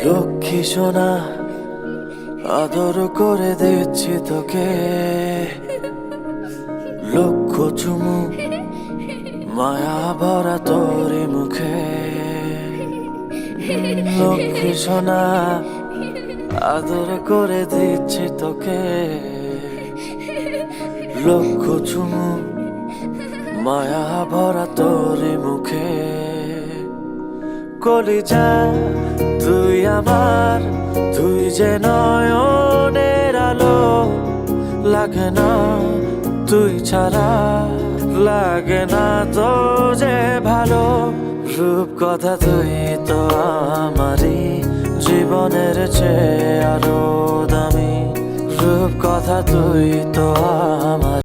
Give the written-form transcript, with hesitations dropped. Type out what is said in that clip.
লক্ষ্মী সোনা আদর করে দিচ্ছি তোকে, লক্ষ চুমু মায়া ভরা তোরি মুখে। লক্ষ্মী সোনা আদর করে দিচ্ছি তোকে, লক্ষ চুমু মায়া ভরা তোরি মুখে। কলিজা তুই আমার, তুই যে নয়নের আলো, লাগে না তুই ছাড়া, লাগে না তো যে ভালো। রূপ কথা তুই তো আমারই জীবনের চেয়ে আরো দামি, রূপ কথা তুই তো আমার।